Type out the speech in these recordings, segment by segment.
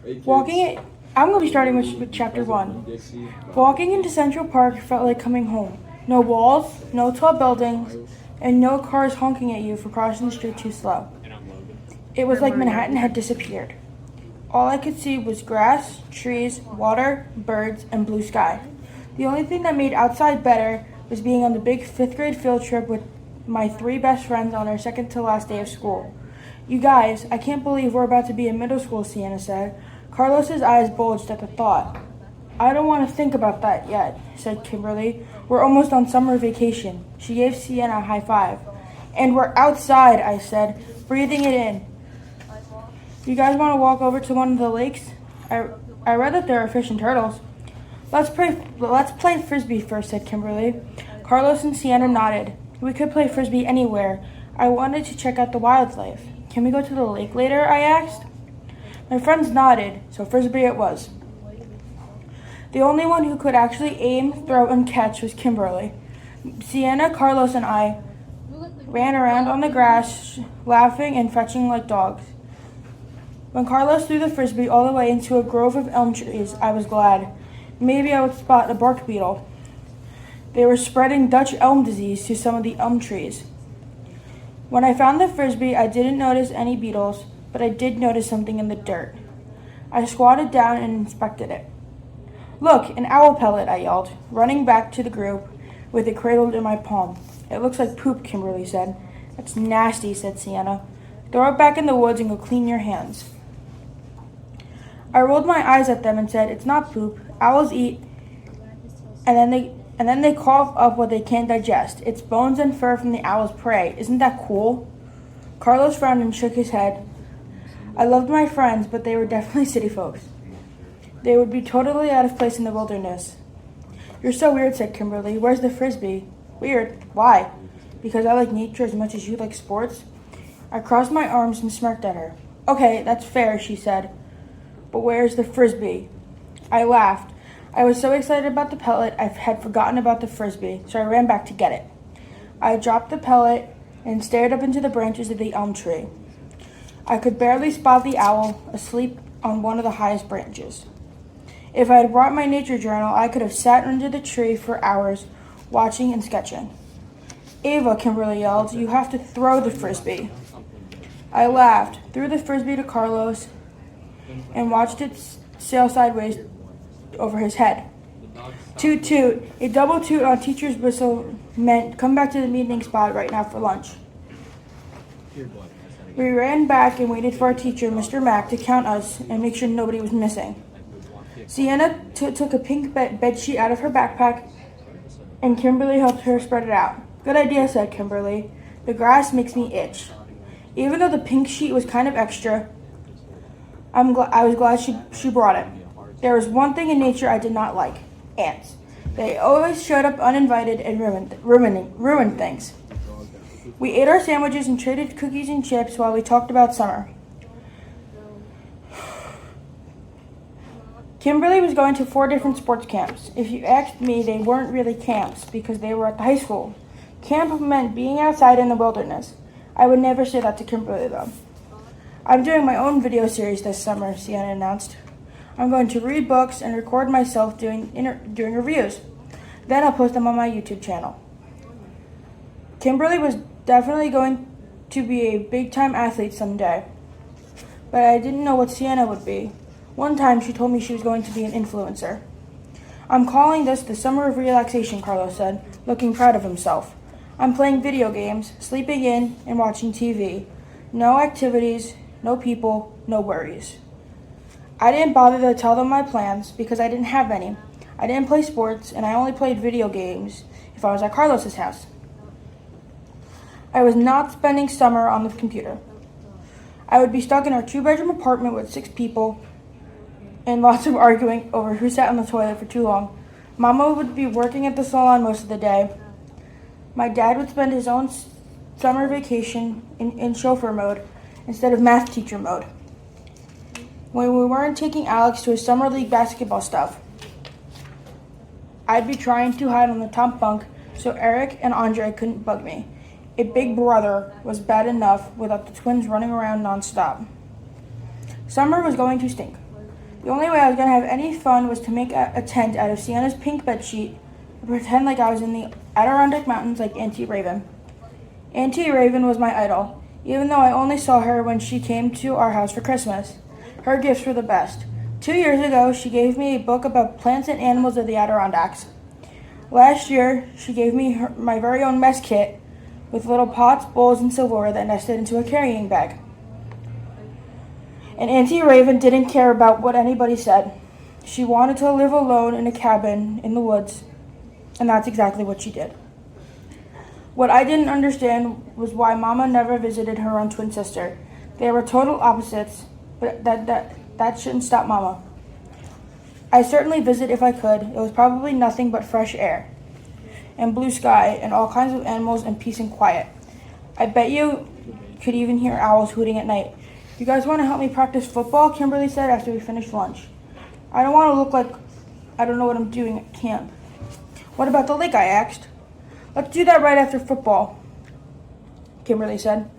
I'm going to be starting with chapter 1. Walking into Central Park felt like coming home. No walls, no tall buildings, and no cars honking at you for crossing the street too slow. It was like Manhattan had disappeared. All I could see was grass, trees, water, birds, and blue sky. The only thing that made outside better was being on the big 5th grade field trip with my 3 best friends on our second to last day of school. You guys, I can't believe we're about to be in middle school, Sienna said. Carlos's eyes bulged at the thought. I don't want to think about that yet, said Kimberly. We're almost on summer vacation. She gave Sienna a high five. And we're outside, I said, breathing it in. You guys want to walk over to one of the lakes? I read that there are fish and turtles. Let's play frisbee first, said Kimberly. Carlos and Sienna nodded. We could play frisbee anywhere. I wanted to check out the wildlife. Can we go to the lake later? I asked. My friends nodded, so frisbee it was. The only one who could actually aim, throw, and catch was Kimberly. Sienna, Carlos, and I ran around on the grass, laughing and fetching like dogs. When Carlos threw the frisbee all the way into a grove of elm trees, I was glad. Maybe I would spot a bark beetle. They were spreading Dutch elm disease to some of the elm trees. When I found the frisbee, I didn't notice any beetles, but I did notice something in the dirt. I squatted down and inspected it. Look, an owl pellet, I yelled, running back to the group with it cradled in my palm. It looks like poop, Kimberly said. That's nasty, said Sienna. Throw it back in the woods and go clean your hands. I rolled my eyes at them and said, it's not poop. Owls eat, and then they cough up what they can't digest. It's bones and fur from the owl's prey. Isn't that cool? Carlos frowned and shook his head. I loved my friends, but they were definitely city folks. They would be totally out of place in the wilderness. You're so weird, said Kimberly. Where's the frisbee? Weird? Why? Because I like nature as much as you like sports? I crossed my arms and smirked at her. Okay, that's fair, she said. But where's the frisbee? I laughed. I was so excited about the pellet, I had forgotten about the frisbee, so I ran back to get it. I dropped the pellet and stared up into the branches of the elm tree. I could barely spot the owl, asleep on one of the highest branches. If I had brought my nature journal, I could have sat under the tree for hours, watching and sketching. Ava, Kimberly yelled, you have to throw the frisbee. I laughed, threw the frisbee to Carlos, and watched it sail sideways over his head. Toot toot. A double toot on teacher's whistle meant come back to the meeting spot right now for lunch. We ran back and waited for our teacher, Mr. Mack, to count us and make sure nobody was missing. Sienna took a pink bedsheet out of her backpack, and Kimberly helped her spread it out. Good idea, said Kimberly. The grass makes me itch. Even though the pink sheet was kind of extra, I was glad she brought it. There was one thing in nature I did not like: ants. They always showed up uninvited and ruined things. We ate our sandwiches and traded cookies and chips while we talked about summer. Kimberly was going to 4 different sports camps. If you asked me, they weren't really camps because they were at the high school. Camp meant being outside in the wilderness. I would never say that to Kimberly, though. I'm doing my own video series this summer, Sienna announced. I'm going to read books and record myself doing reviews. Then I'll post them on my YouTube channel. Kimberly was definitely going to be a big-time athlete someday, but I didn't know what Sienna would be. One time she told me she was going to be an influencer. I'm calling this the summer of relaxation, Carlos said, looking proud of himself. I'm playing video games, sleeping in, and watching TV. No activities, no people, no worries. I didn't bother to tell them my plans because I didn't have any. I didn't play sports, and I only played video games if I was at Carlos's house. I was not spending summer on the computer. I would be stuck in our 2-bedroom apartment with 6 people and lots of arguing over who sat on the toilet for too long. Mama would be working at the salon most of the day. My dad would spend his own summer vacation in chauffeur mode instead of math teacher mode, when we weren't taking Alex to his summer league basketball stuff. I'd be trying to hide on the top bunk so Eric and Andre couldn't bug me. A big brother was bad enough without the twins running around nonstop. Summer was going to stink. The only way I was going to have any fun was to make a tent out of Sienna's pink bedsheet and pretend like I was in the Adirondack Mountains like Auntie Raven. Auntie Raven was my idol, even though I only saw her when she came to our house for Christmas. Her gifts were the best. 2 years ago, she gave me a book about plants and animals of the Adirondacks. Last year, she gave me my very own mess kit with little pots, bowls, and silverware that nested into a carrying bag. And Auntie Raven didn't care about what anybody said. She wanted to live alone in a cabin in the woods, and that's exactly what she did. What I didn't understand was why Mama never visited her own twin sister. They were total opposites, but that shouldn't stop Mama. I certainly visit if I could. It was probably nothing but fresh air and blue sky and all kinds of animals and peace and quiet. I bet you could even hear owls hooting at night. You guys want to help me practice football? Kimberly said after we finished lunch. I don't want to look like I don't know what I'm doing at camp. What about the lake? I asked. Let's do that right after football, Kimberly said.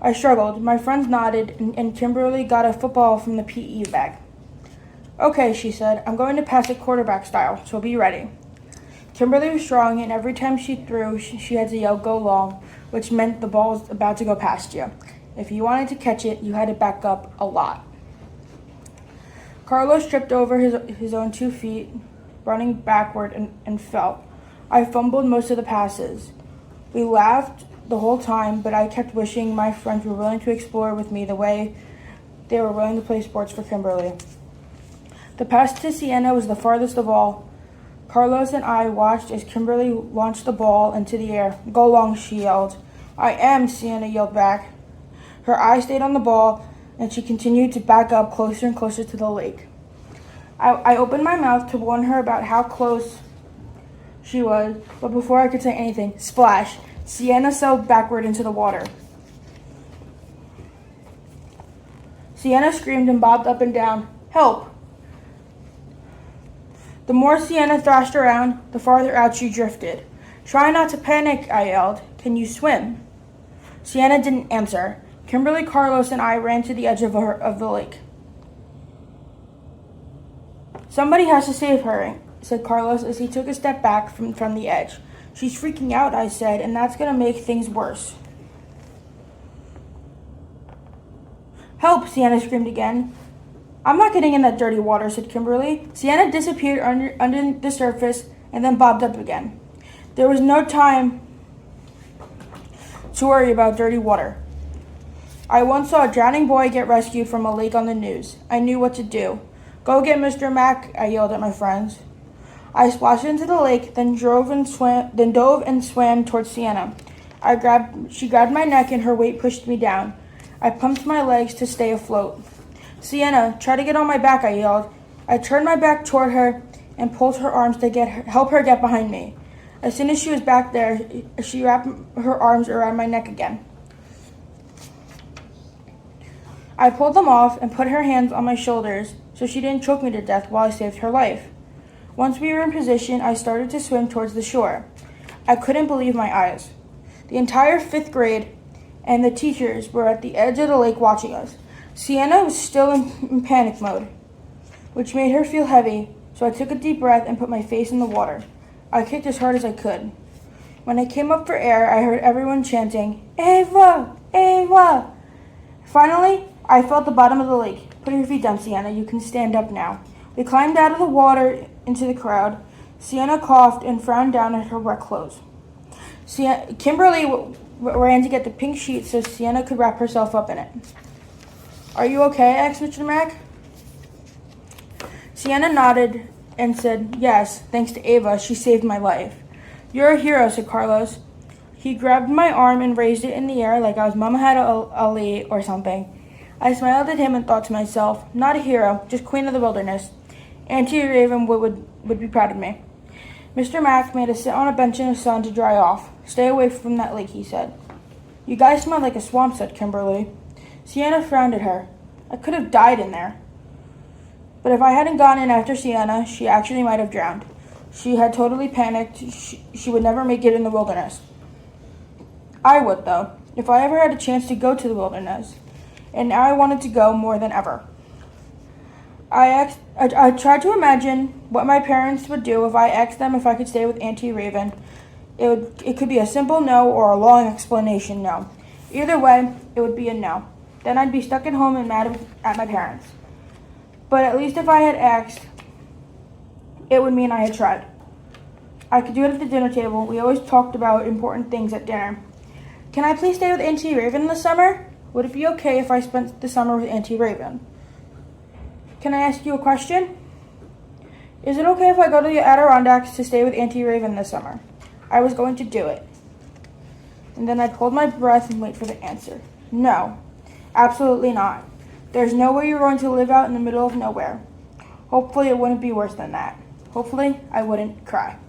I struggled. My friends nodded, and Kimberly got a football from the PE bag. Okay, she said. I'm going to pass it quarterback style, so be ready. Kimberly was strong, and every time she threw, she had to yell, "Go long," which meant the ball was about to go past you. If you wanted to catch it, you had to back up a lot. Carlos tripped over his own 2 feet, running backward, and fell. I fumbled most of the passes. We laughed the whole time, but I kept wishing my friends were willing to explore with me the way they were willing to play sports for Kimberly. The pass to Sienna was the farthest of all. Carlos and I watched as Kimberly launched the ball into the air. "Go long," she yelled. "I am," Sienna yelled back. Her eyes stayed on the ball, and she continued to back up closer and closer to the lake. I opened my mouth to warn her about how close she was, but before I could say anything, splash, Sienna sailed backward into the water. Sienna screamed and bobbed up and down. "Help!" The more Sienna thrashed around, the farther out she drifted. "Try not to panic," I yelled. "Can you swim?" Sienna didn't answer. Kimberly, Carlos, and I ran to the edge of the lake. "Somebody has to save her," said Carlos as he took a step back from the edge. "She's freaking out," I said, "and that's going to make things worse." "Help!" Sienna screamed again. "I'm not getting in that dirty water," said Kimberly. Sienna disappeared under the surface and then bobbed up again. There was no time to worry about dirty water. I once saw a drowning boy get rescued from a lake on the news. I knew what to do. "Go get Mr. Mack," I yelled at my friends. I splashed into the lake, then dove and swam towards Sienna. She grabbed my neck and her weight pushed me down. I pumped my legs to stay afloat. "Sienna, try to get on my back," I yelled. I turned my back toward her and pulled her arms to help her get behind me. As soon as she was back there, she wrapped her arms around my neck again. I pulled them off and put her hands on my shoulders so she didn't choke me to death while I saved her life. Once we were in position, I started to swim towards the shore. I couldn't believe my eyes. The entire 5th grade and the teachers were at the edge of the lake watching us. Sienna was still in panic mode, which made her feel heavy, so I took a deep breath and put my face in the water. I kicked as hard as I could. When I came up for air, I heard everyone chanting, "Ava! Ava!" Finally, I felt the bottom of the lake. "Put your feet down, Sienna. You can stand up now." We climbed out of the water into the crowd. Sienna coughed and frowned down at her wet clothes. Kimberly ran to get the pink sheet so Sienna could wrap herself up in it. "Are you okay?" asked Mr. Mack. Sienna nodded and said, "Yes, thanks to Ava, she saved my life." "You're a hero," said Carlos. He grabbed my arm and raised it in the air like I was Mama Had Ali or something. I smiled at him and thought to myself, not a hero, just queen of the wilderness. Auntie Raven would be proud of me. Mr. Mack made us sit on a bench in the sun to dry off. "Stay away from that lake," he said. "You guys smell like a swamp," said Kimberly. Sienna frowned at her. "I could have died in there." But if I hadn't gone in after Sienna, she actually might have drowned. She had totally panicked. She would never make it in the wilderness. I would, though, if I ever had a chance to go to the wilderness. And now I wanted to go more than ever. I tried to imagine what my parents would do if I asked them if I could stay with Auntie Raven. It could be a simple no or a long explanation no. Either way, it would be a no. Then I'd be stuck at home and mad at my parents. But at least if I had asked, it would mean I had tried. I could do it at the dinner table. We always talked about important things at dinner. Can I please stay with Auntie Raven this summer? Would it be okay if I spent the summer with Auntie Raven? Can I ask you a question? Is it okay if I go to the Adirondacks to stay with Auntie Raven this summer? I was going to do it. And then I'd hold my breath and wait for the answer. No, absolutely not. There's no way you're going to live out in the middle of nowhere. Hopefully it wouldn't be worse than that. Hopefully I wouldn't cry.